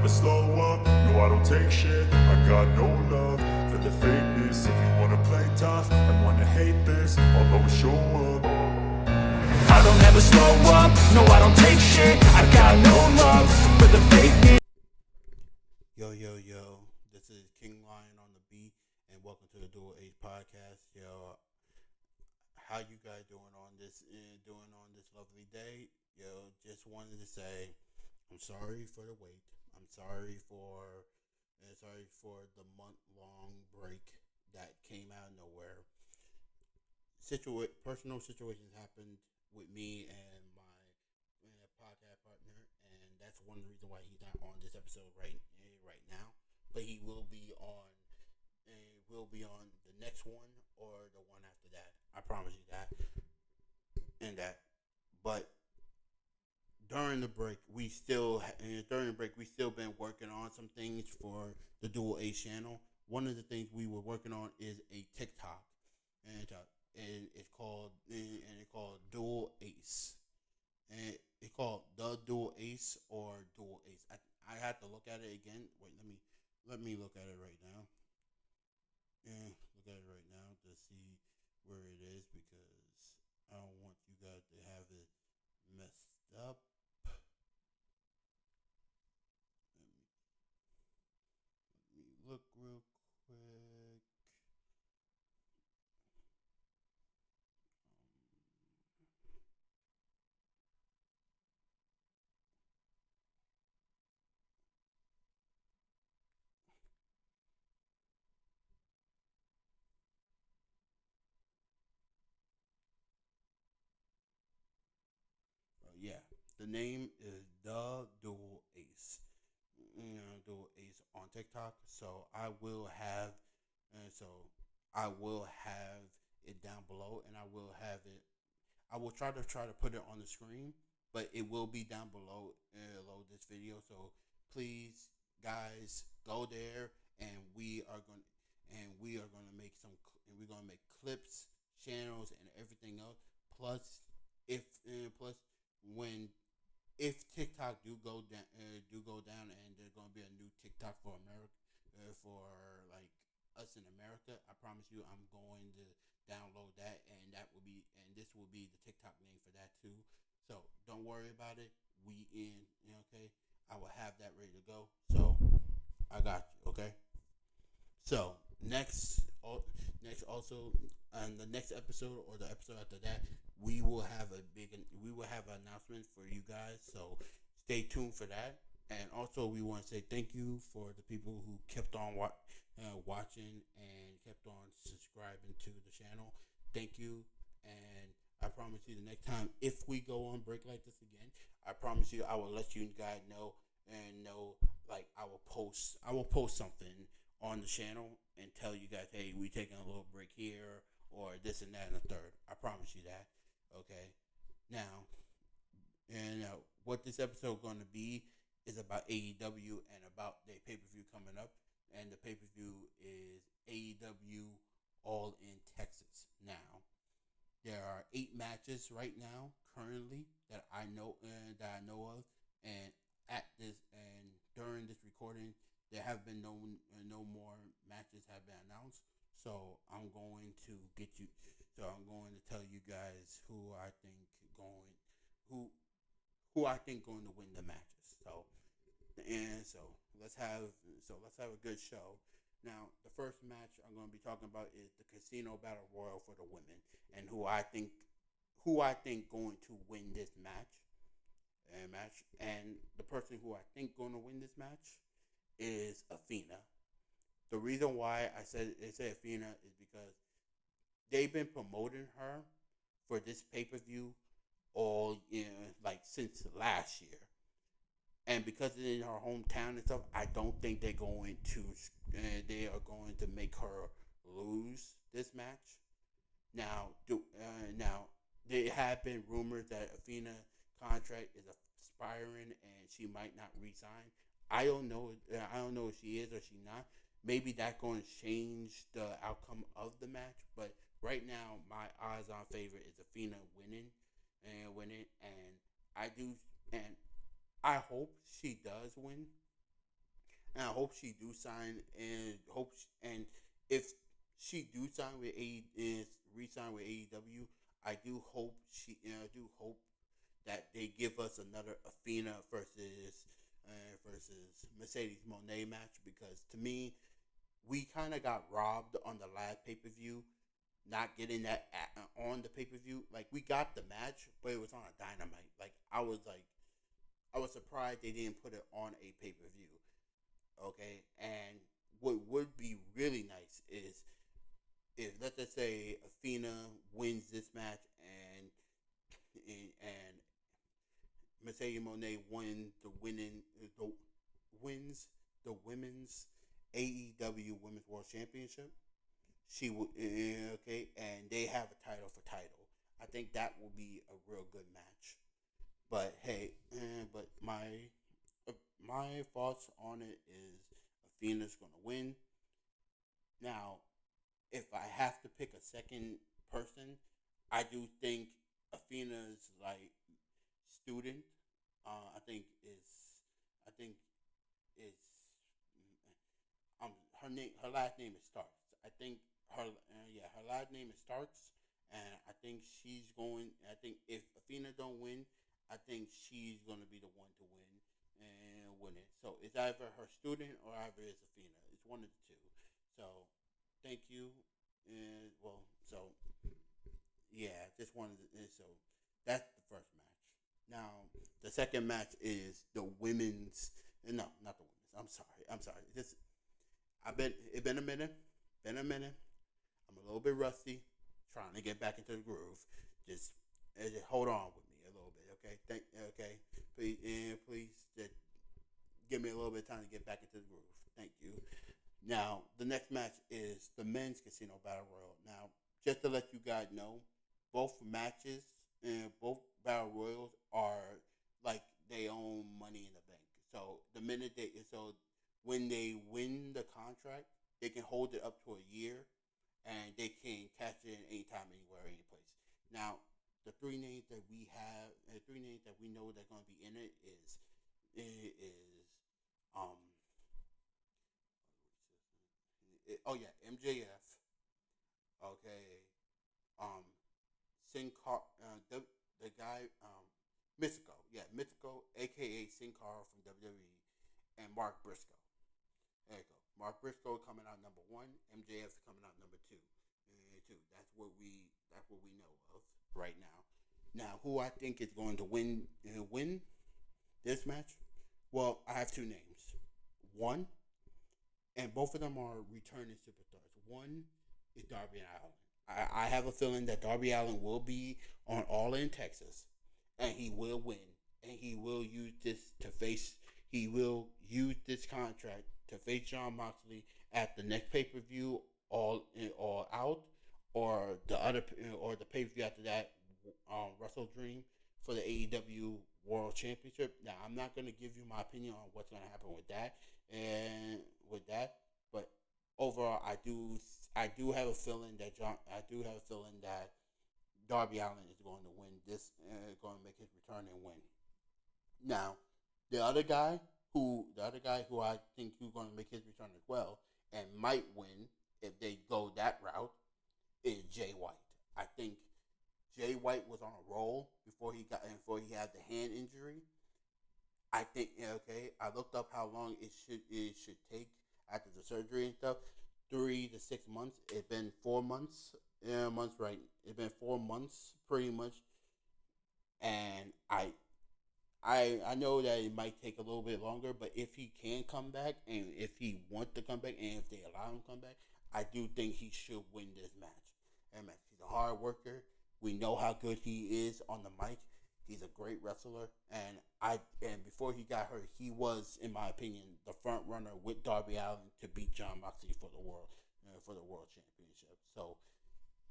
never slow up, no I don't take shit. I got no love for the fakeness. If you wanna play tough and wanna hate this, I'll always show up. I don't ever slow up, no I don't take shit. I got no love for the fakeness. Yo, this is King Lion on the beat, and welcome to the Dual Age Podcast. Yo, how you guys doing on this lovely day? Yo, just wanted to say I'm sorry for the wait. I'm sorry for the month-long break that came out of nowhere. Personal situations happened with me and my podcast partner, and that's one of the reasons why he's not on this episode right now. But he will be on the next one or the one after that. I promise you that. But during the break, we still been working on some things for the Dual Ace channel. One of the things we were working on is a TikTok, and it's called Dual Ace, and it's called the Dual Ace or Dual Ace. I have to look at it again. Wait, let me look at it right now. Look at it right now to see where it is, because I don't want you guys to have it messed up. Let me look real quick. Yeah, the name is the Dual Ace. Dual Ace on TikTok. So I will have it down below, and I will try to put it on the screen, but it will be down below this video. So please, guys, go there, and we're gonna make clips, channels, and everything else. Plus, if TikTok do go down, and there's gonna be a new TikTok for America, for like us in America, I promise you, I'm going to download that, and this will be the TikTok name for that too. So don't worry about it. Okay? I will have that ready to go. So I got you. Okay. So next also, on the next episode or the episode after that, we will have an announcement for you guys. So stay tuned for that. And also, we want to say thank you for the people who kept on watching and kept on subscribing to the channel. Thank you. And I promise you, the next time, if we go on break like this again, I promise you, I will let you guys know, like I will post something on the channel and tell you guys, hey, we taking a little break here, or this and that and the third. I promise you that. Okay. Now, what this episode going to be is about AEW and about their pay-per-view coming up, and the pay-per-view is AEW All in Texas. Now, there are 8 matches right now currently that I know of, and during this recording, there have been no more matches have been announced. So I'm going to tell you guys who I think going to win the matches. So let's have a good show. Now, the first match I'm going to be talking about is the Casino Battle Royal for the women, and who I think going to win this match. And the person who I think going to win this match is Athena. The reason why I said Athena is because they've been promoting her for this pay-per-view like since last year, and because it's in her hometown and stuff, I don't think they are going to make her lose this match. Now there have been rumors that Athena contract is expiring and she might not resign. I don't know if she is or she not. Maybe that's going to change the outcome of the match, but right now my odds-on favorite is Athena winning, and I hope she does win, and I hope she do sign, and if she do sign with is re-sign with AEW, I do hope I do hope that they give us another Athena versus Mercedes Monet match, because to me we kind of got robbed on the last pay per view, not getting that on the pay per view. Like, we got the match, but it was on a Dynamite. I was surprised they didn't put it on a pay per view. Okay, and what would be really nice is if, let's just say, Athena wins this match, and Mercedes Monet wins the women's AEW Women's World Championship. She would okay, and they have a title for title. I think that will be a real good match. But hey, but my thoughts on it is Athena's gonna win. Now, if I have to pick a second person, I do think Athena's like student. I think I think is her last name is Starks. I think her last name is Starks, and I think she's going. I think if Athena don't win, I think she's gonna be the one to win and win it. So it's either her student or either it's Athena. It's one of the two. So thank you. And well, so yeah, just wanted to, so that's the first match. Now the second match is the women's. No, not the women's. I'm sorry. I'm sorry. This it's been a minute. Been a minute. I'm a little bit rusty, trying to get back into the groove. Just, just hold on with me a little bit, okay? Okay. Please, please, just give me a little bit of time to get back into the groove. Thank you. Now, the next match is the men's casino battle royal. Now, just to let you guys know, both matches and both battle royals are like they own Money in the Bank. So when they win the contract, they can hold it up to a year, and they can cash it in anytime, anywhere, any place. Now, the three names that we have, the three names that we know that are going to be in it is um oh yeah, MJF. Okay, um, Sin Car, the guy, Mystico, yeah, Mystico, aka Sin Cara from WWE, and Mark Briscoe. There you go. Mark Briscoe coming out number one. MJF coming out number two. That's what we know of right now. Now, who I think is going to win this match? Well, I have two names. One, and both of them are returning superstars. One is Darby Allin. I have a feeling that Darby Allin will be on All In Texas, and he will win, and he will use this to face. He will use this contract to face John Moxley at the next pay per view, all out, or the pay per view after that, Wrestle Dream for the AEW World Championship. Now, I'm not going to give you my opinion on what's going to happen with that, but overall, I do have a feeling that Darby Allin is going to win this, going to make his return and win. Now, the other guy who I think who's going to make his return as well and might win if they go that route is Jay White. I think Jay White was on a roll before he had the hand injury. I think okay. I looked up how long it should take after the surgery and stuff. 3 to 6 months. It's been 4 months. Yeah, months right. It's been 4 months pretty much, and I know that it might take a little bit longer, but if he can come back, and if he wants to come back, and if they allow him to come back, I do think he should win this match. And match, he's a hard worker. We know how good he is on the mic. He's a great wrestler, and before he got hurt, he was, in my opinion, the front runner with Darby Allin to beat John Moxley for the world championship. So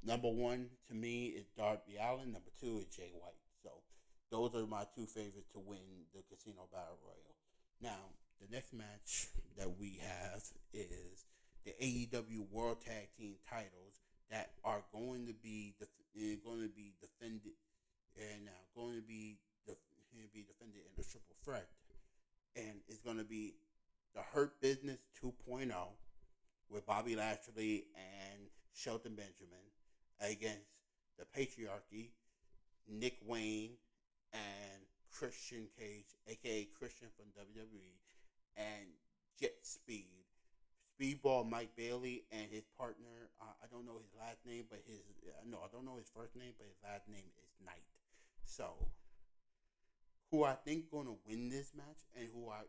number one to me is Darby Allin. Number two is Jay White. So those are my two favorites to win the Casino Battle Royal. Now, the next match that we have is the AEW World Tag Team titles that are going to be defended, and now be defended in a triple threat, and it's going to be the Hurt Business 2.0 with Bobby Lashley and Shelton Benjamin against the Patriarchy, Nick Wayne, and Christian Cage, aka Christian from WWE, and Jet Speed. Speedball Mike Bailey and his partner, I don't know his last name, but his no, I don't know his first name, but his last name is Knight. So, who I think going to win this match, and who I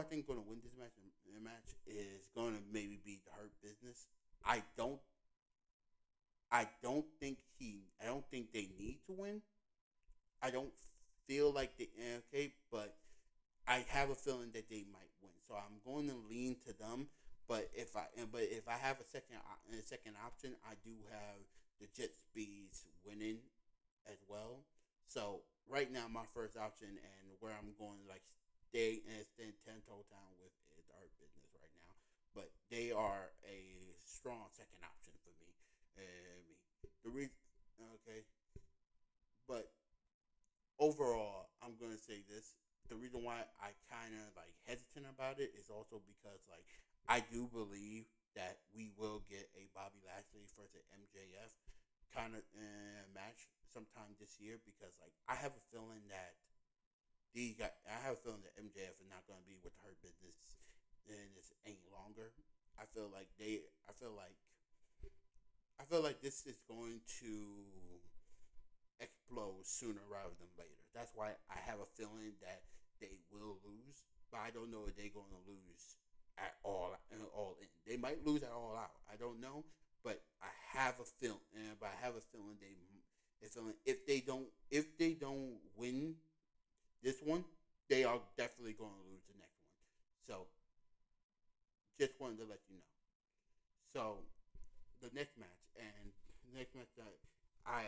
think going to win this match is going to maybe be the Hurt Business. I don't I don't think they need to win. I don't feel like they okay, but I have a feeling that they might win. So I'm going to lean to them. But if I have a second option, I do have the Jet Speeds winning as well. So right now, my first option and where I'm going to like stand 10 toe down with is the Hurt Business right now. But they are a strong second option for me. The reason, okay, but overall, I'm gonna say this. The reason why I kind of like hesitant about it is also because like I do believe that we will get a Bobby Lashley versus MJF kind of match sometime this year because like I have a feeling that MJF is not going to be with the Hurt Business in this any longer. I feel like they I feel like this is going to explode sooner rather than later. That's why I have a feeling that they will lose, but I don't know if they're going to lose at all in. They might lose at all out. I don't know, but I have a feeling. But I have a feeling if they don't win this one, they are definitely going to lose the next one. So just wanted to let you know. So the next match and the next match that I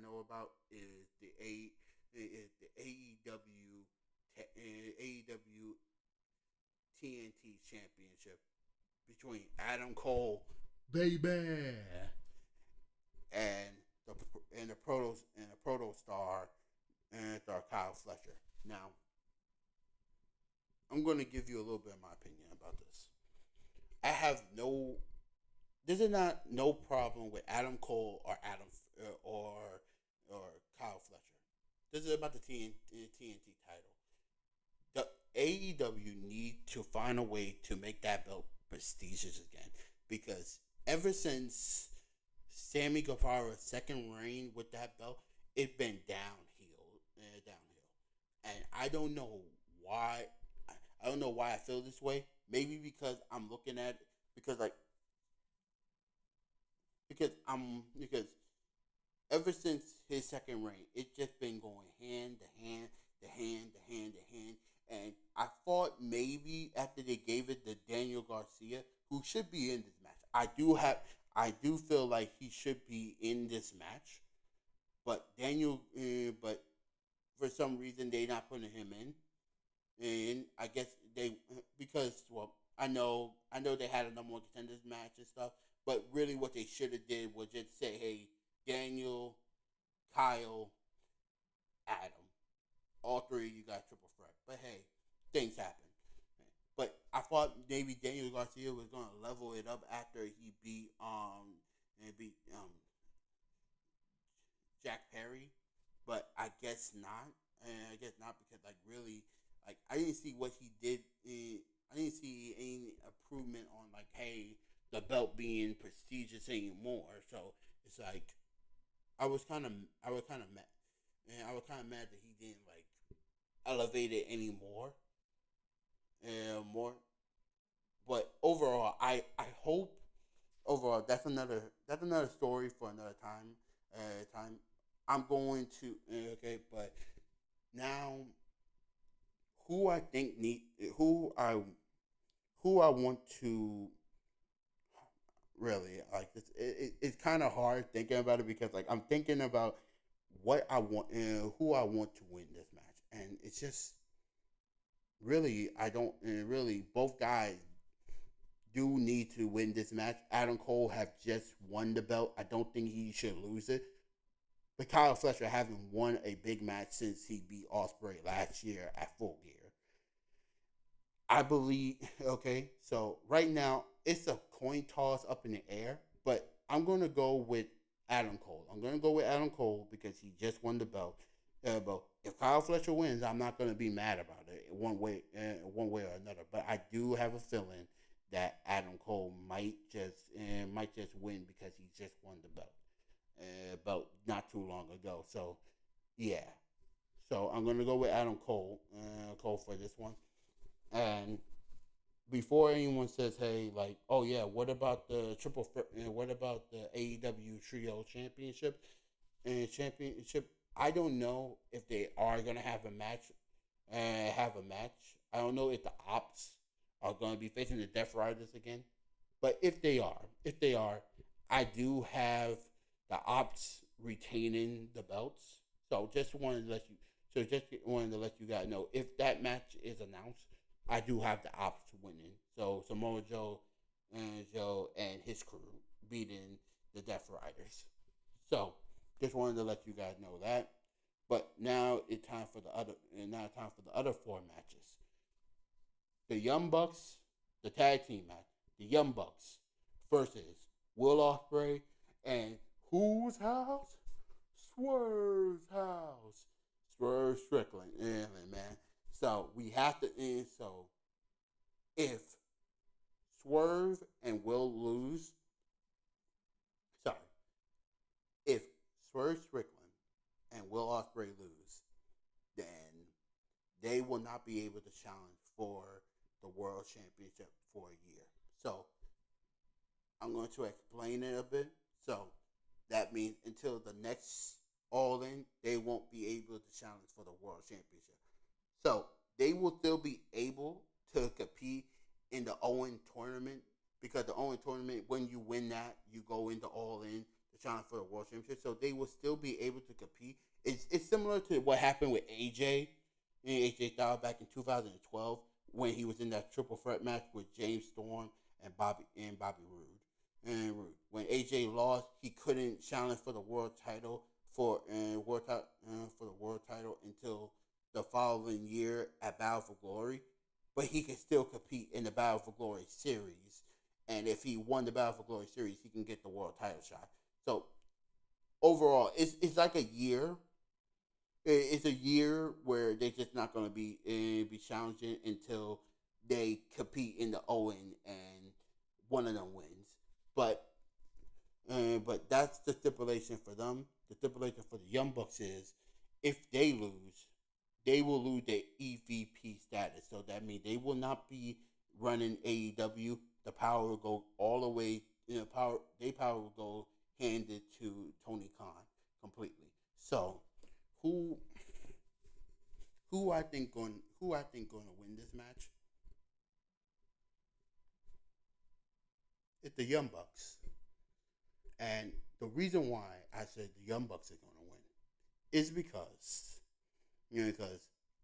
know about is the AEW TNT Championship between Adam Cole, baby, and the Proto Star and Kyle Fletcher. Now, I'm going to give you a little bit of my opinion about this. I have no. This is not no problem with Adam Cole or or Kyle Fletcher. This is about the TNT title. The AEW need to find a way to make that belt prestigious again because ever since Sammy Guevara's second reign with that belt, it's been downhill, and I don't know why. I don't know why I feel this way. Maybe because I'm looking at because like because ever since his second reign, it's just been going hand to hand, to hand. And I thought maybe after they gave it to Daniel Garcia, who should be in this match, I do feel like he should be in this match, but but for some reason they not putting him in, and I guess they because well I know they had a number one contenders match and stuff, but really what they should have did was just say, hey, Daniel, Kyle, Adam, all three of you got triple threat. But hey, things happen. But I thought maybe Daniel Garcia was gonna level it up after he beat Jack Perry, but I guess not. And I guess not because like really like I didn't see what he did. I didn't see any improvement on like hey the belt being prestigious anymore. So it's like I was kind of mad, and I was kind of mad that he didn't like elevate it anymore and more. But overall, I hope overall that's another story for another time. Time I'm going to okay, but now who I think need who I want to really like this. It's kind of hard thinking about it because like I'm thinking about what I want and who I want to win this match, and it's just really I don't really both guys do need to win this match. Adam Cole have just won the belt. I don't think he should lose it. But Kyle Fletcher haven't won a big match since he beat Ospreay last year at Full Gear. I believe. Okay, so right now it's a coin toss up in the air, but I'm gonna go with Adam Cole. I'm gonna go with Adam Cole because he just won the belt. But if Kyle Fletcher wins, I'm not gonna be mad about it one way or another. But I do have a feeling that Adam Cole might just win because he just won the belt not too long ago. So yeah, so I'm gonna go with Adam Cole, Cole for this one. And before anyone says, "Hey, like, oh yeah, what about the what about the AEW Trio Championship and Championship?" I don't know if they are gonna have a match. Have a match. I don't know if the Ops are gonna be facing the Death Riders again. But if they are, I do have the Ops retaining the belts. So just wanted to let you, guys know if that match is announced, I do have the Ops winning. So Samoa Joe and his crew beating the Death Riders. So just wanted to let you guys know that. But now it's time for the other. And now it's time for the other four matches. The Young Bucks, the tag team match. The Young Bucks versus Will Ospreay and whose house? Swerve's house. Swerve Strickland. Yeah, man. So we have to end. So if Swerve and Will lose, sorry, if Swerve Strickland and Will Ospreay lose, then they will not be able to challenge for the World Championship for a year. So I'm going to explain it a bit. So that means until the next All In, they won't be able to challenge for the World Championship. So they will still be able to compete in the Owen tournament because the Owen tournament, when you win that, you go into All In to challenge for the World Championship. So they will still be able to compete. It's similar to what happened with AJ Styles back in 2012 when he was in that triple threat match with James Storm and Bobby Roode. And when AJ lost, he couldn't challenge for the world title for the world title until the following year at Battle for Glory. But he can still compete in the Battle for Glory series, and if he won the Battle for Glory series, he can get the world title shot. So overall, it's like a year. It's a year where they're just not going to be challenging until they compete in the Owen and one of them wins. But that's the stipulation for them. The stipulation for the Young Bucks is if they lose, they will lose their EVP status. So that means they will not be running AEW. The power will go all the way. Power will go handed to Tony Khan completely. So who who I think going to win this match? It's the Young Bucks. And the reason why I said the Young Bucks are going to win is because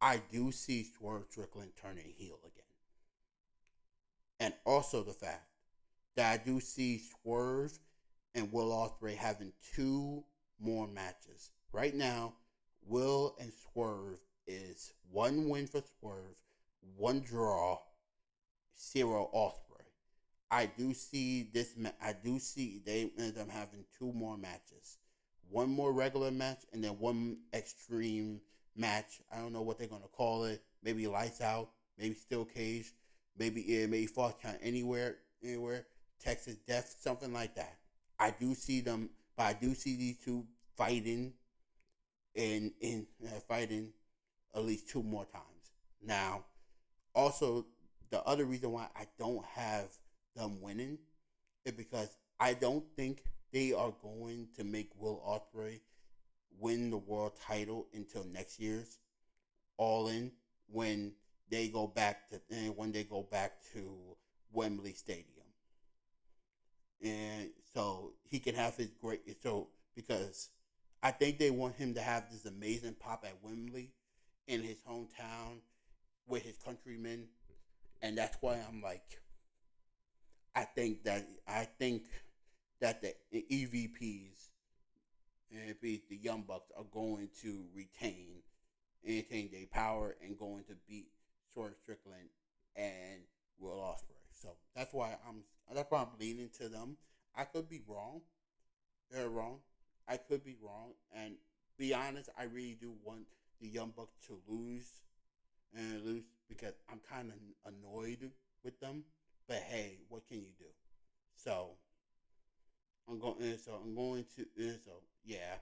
I do see Swerve Strickland turning heel again. And also the fact that I do see Swerve and Will Ospreay having two more matches. Right now, Will and Swerve is one win for Swerve, one draw, zero Ospreay. I do see this. I do see them having two more matches, one more regular match, and then one extreme match. I don't know what they're gonna call it. Maybe lights out. Maybe steel cage. Maybe false count anywhere. Texas Death, something like that. I do see them, but I do see these two fighting in fighting at least two more times. Now, also the other reason why I don't have them winning is because I don't think they are going to make Will Ospreay win the world title until next year's All In when they go back to Wembley Stadium, and so he can have his great because I think they want him to have this amazing pop at Wembley in his hometown with his countrymen, and that's why I'm like I think that the EVPs and the Young Bucks are going to retain their power and going to beat Swerve Strickland and why I'm leaning to them. I could be wrong. They're wrong. I could be wrong. And be honest, I really do want the Young Bucks to lose because I'm kind of annoyed with them. But hey, what can you do? So I'm going to. Yeah.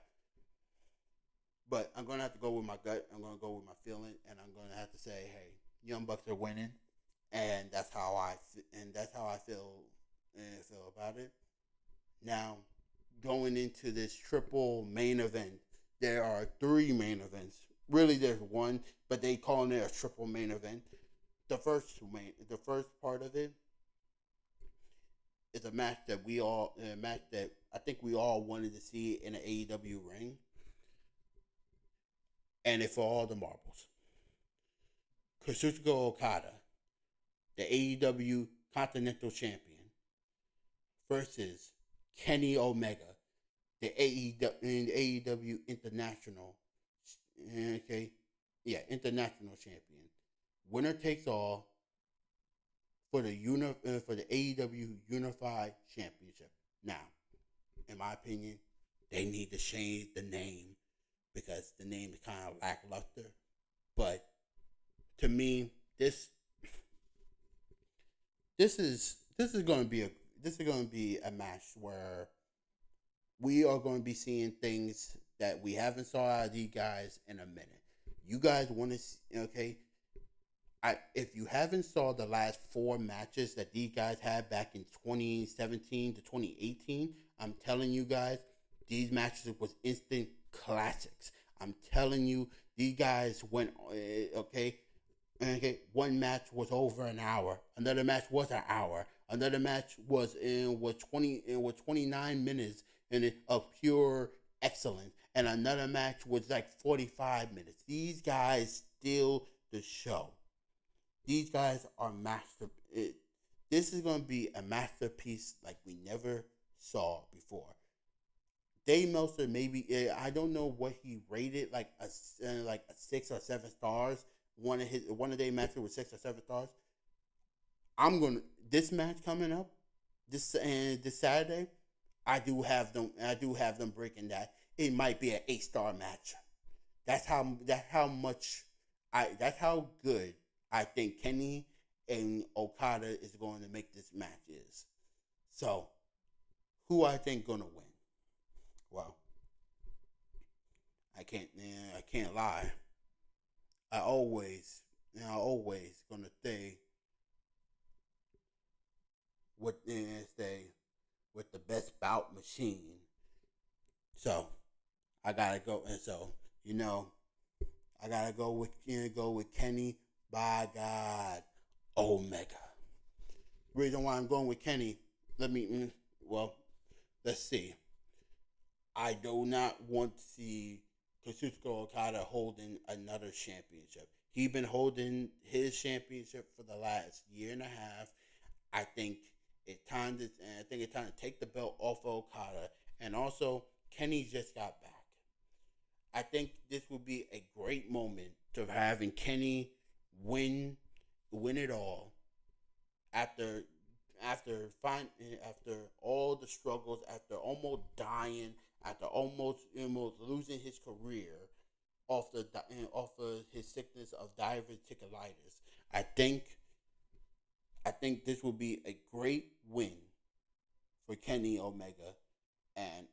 But I'm gonna have to go with my gut. I'm gonna go with my feeling, and I'm gonna have to say, hey, Young Bucks are winning, and that's how I feel about it. Now, going into this triple main event, there are three main events. Really, there's one, but they calling it a triple main event. The first part of it is a match that I think we all wanted to see in an AEW ring, and it's for all the marbles. Kazuchika Okada, the AEW Continental Champion, versus Kenny Omega, the AEW International, okay, yeah, International Champion. Winner takes all for the AEW Unified Championship. Now, in my opinion, they need to change the name because the name is kind of lackluster. But to me, this is going to be a match where we are going to be seeing things that we haven't saw out of these guys in a minute. You guys want to see, okay? If you haven't saw the last four matches that these guys had back in 2017 to 2018, I'm telling you guys, these matches was instant classics. I'm telling you, these guys went okay. Okay, one match was over an hour. Another match was an hour. Another match was 29 minutes and of pure excellence. And another match was like 45 minutes. These guys steal the show. These guys are master. This is going to be a masterpiece like we never saw before. Dave Meltzer maybe I don't know what he rated like a 6 or 7 stars. One of their matches with 6 or 7 stars. I'm gonna this match coming up this Saturday. I do have them breaking that. It might be an 8 star match. That's how good I think Kenny and Okada is going to make this match is. So who I think gonna win? Well, I can't lie. I always gonna stay with the best bout machine. So I gotta go, and so you know I gotta go with Kenny by God Omega. Reason why I'm going with Kenny, let me well, let's see. I do not want to see Kazuchika Okada holding another championship. He's been holding his championship for the last year and a half. I think it's time to take the belt off of Okada. And also, Kenny just got back. I think this would be a great moment to having Kenny win win it all after after all the struggles, after almost dying, after almost losing his career off of his sickness of diverticulitis. I think I think this will be a great win for Kenny Omega, and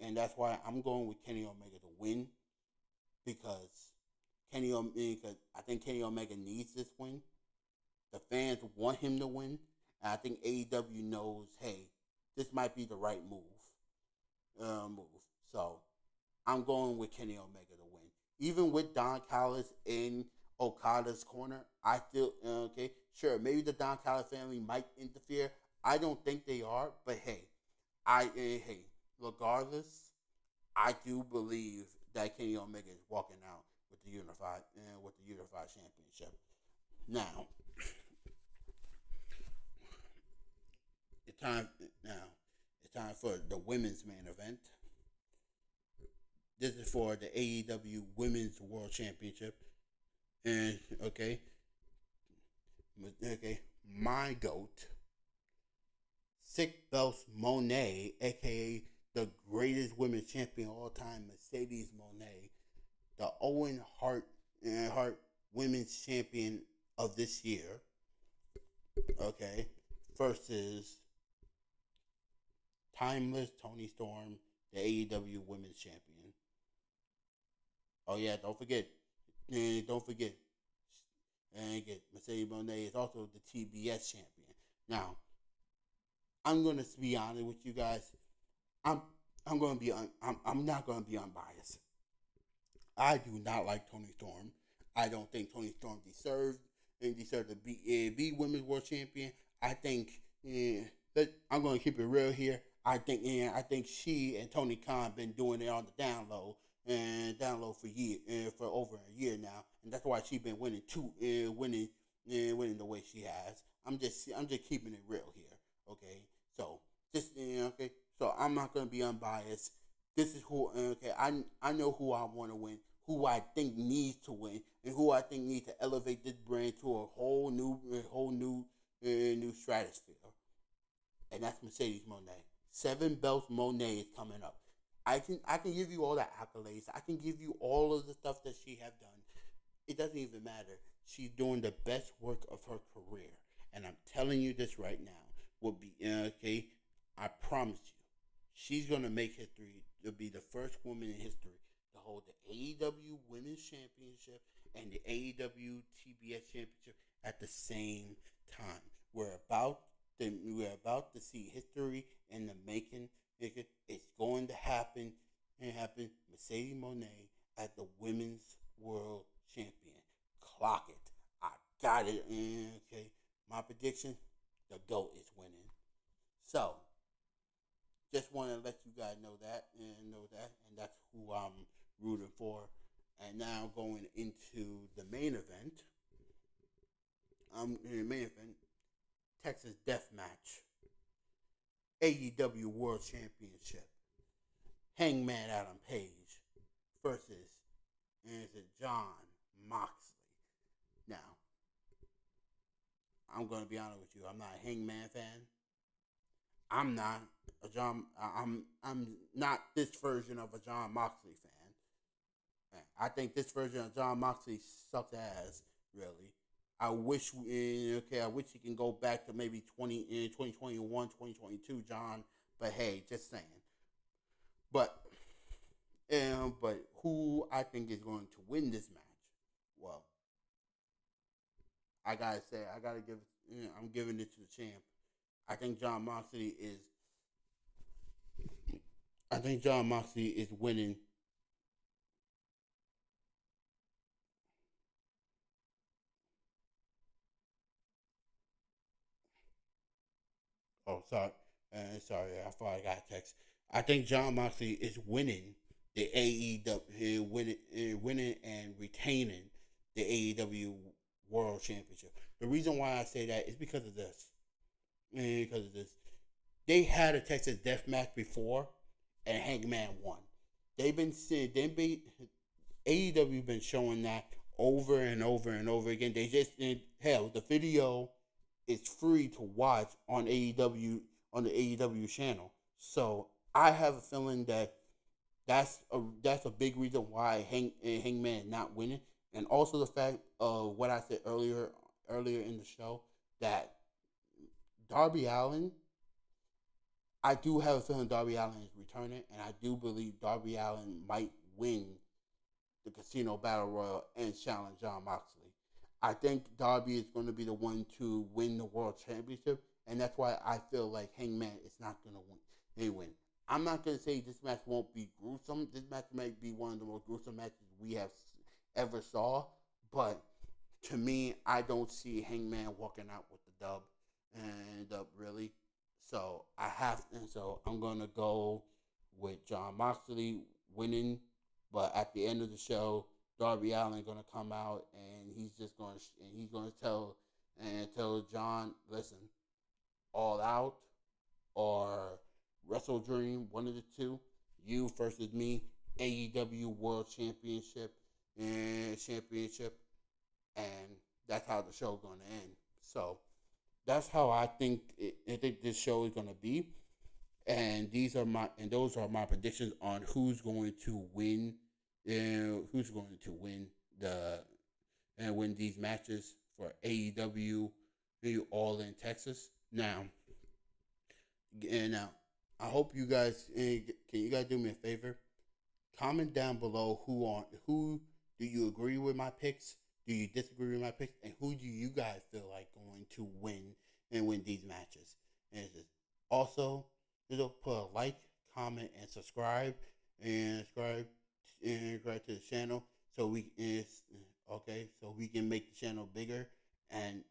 and that's why I'm going with Kenny Omega to win because I think Kenny Omega needs this win. The fans want him to win, and I think AEW knows, hey, this might be the right move. So I'm going with Kenny Omega to win. Even with Don Callis in Okada's corner, I still okay. Sure, maybe the Don Callis family might interfere. I don't think they are, but hey, regardless, I do believe that Kenny Omega is walking out with the unified championship. Now, it's time now. It's time for the women's main event. This is for the AEW Women's World Championship. And okay, my goat, Six belts Monet, aka the greatest women's champion of all time, Mercedes Monet, the Owen Hart Women's Champion of this year, okay, versus Timeless Tony Storm, the AEW Women's Champion. Oh yeah, don't forget, and again, Mercedes Monet is also the TBS champion. Now, I'm gonna be honest with you guys. I'm I'm gonna be I'm not gonna be unbiased. I do not like Tony Storm. I don't think Tony Storm deserved to be women's world champion. I think I'm going to keep it real here. I think she and Tony Khan been doing it on the down low for over a year now, and that's why she been winning the way she has. I'm just keeping it real here. Okay, so okay, so I'm not going to be unbiased. This is who okay. I know who I want to win, who I think needs to win, and who I think needs to elevate this brand to a new stratosphere, and that's Mercedes Monet. 7 belts Monet is coming up. I can give you all the accolades. I can give you all of the stuff that she have done. It doesn't even matter. She's doing the best work of her career, and I'm telling you this right now. Will be okay. I promise you. She's gonna make history to be the first woman in history to hold the AEW Women's Championship and the AEW TBS Championship at the same time. We're about to see history in the making. It's going to happen and happen. Mercedes Monet as the Women's World Champion. Clock it. I got it. Okay. My prediction: the GOAT is winning. So just want to let you guys and that's who I'm rooting for. And now going into the main event, in the main event, Texas Death Match, AEW World Championship, Hangman Adam Page versus John Moxley. Now, I'm gonna be honest with you. I'm not a Hangman fan. I'm not a John. I'm not this version of a John Moxley fan. I think this version of John Moxley sucks ass. Really. I wish he can go back to maybe 2021, 2022, John. But hey, just saying. But but who I think is going to win this match? Well, I gotta give. I'm giving it to the champ. I think John Moxley is. I think John Moxley is winning. Oh, sorry. Sorry, I thought I got a text. I think John Moxley is winning the AEW, winning and retaining the AEW World Championship. The reason why I say that is because of this. Because of this, they had a Texas Death Match before, and Hangman won. They've been seeing, they be AEW been showing that over and over and over again. They just hell, the video is free to watch on the AEW channel. So I have a feeling that that's a big reason why Hangman is not winning, and also the fact of what I said earlier in the show that Darby Allen. I do have a feeling Darby Allen is returning, and I do believe Darby Allen might win the Casino Battle Royal and challenge John Moxley. I think Darby is going to be the one to win the World Championship, and that's why I feel like Hangman is not going to win. They win. I'm not going to say this match won't be gruesome. This match might be one of the most gruesome matches we have ever saw, but to me, I don't see Hangman walking out with the dub and really. So I'm gonna go with John Moxley winning, but at the end of the show, Darby Allin gonna come out and he's gonna tell John, listen, all out or Wrestle Dream, one of the two, you versus me, AEW World Championship, and that's how the show gonna end. So that's how I think this show is gonna be. And those are my predictions on who's going to win, who's going to win the and win these matches for AEW All in Texas. Now, I hope you guys can you guys do me a favor? Comment down below who do you agree with my picks? Do you disagree with my picks? And who do you guys feel like going to win these matches? And just also, put a like, comment, and subscribe to the channel so we can make the channel bigger. And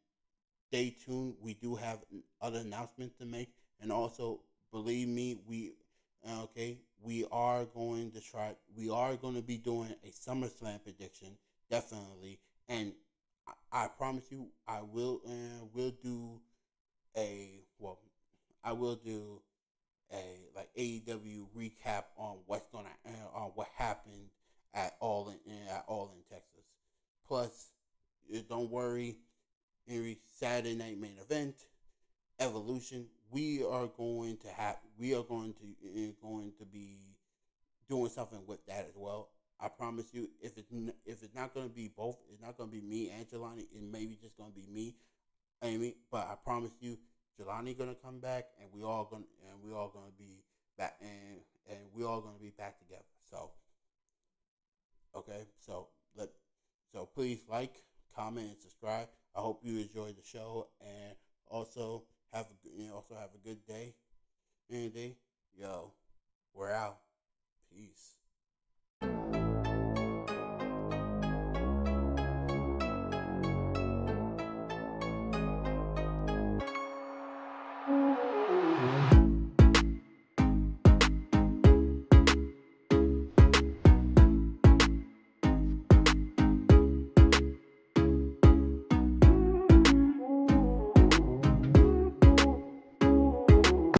stay tuned. We do have other announcements to make, and also believe me, we are going to try. We are going to be doing a SummerSlam prediction, definitely, and I promise you, I will do a well, I will do a like AEW recap on on what happened at All in Texas. Plus, don't worry, every Saturday night main event, Evolution. We are going to be doing something with that as well. I promise you, if it's not going to be both, it's not going to be me and Jelani. It may be just going to be me, Amy. But I promise you, Jelani gonna come back, and we all gonna be back, and we all gonna be back together. So okay, so please like, comment, and subscribe. I hope you enjoyed the show, and also have a good day. Andy, yo, we're out. Peace.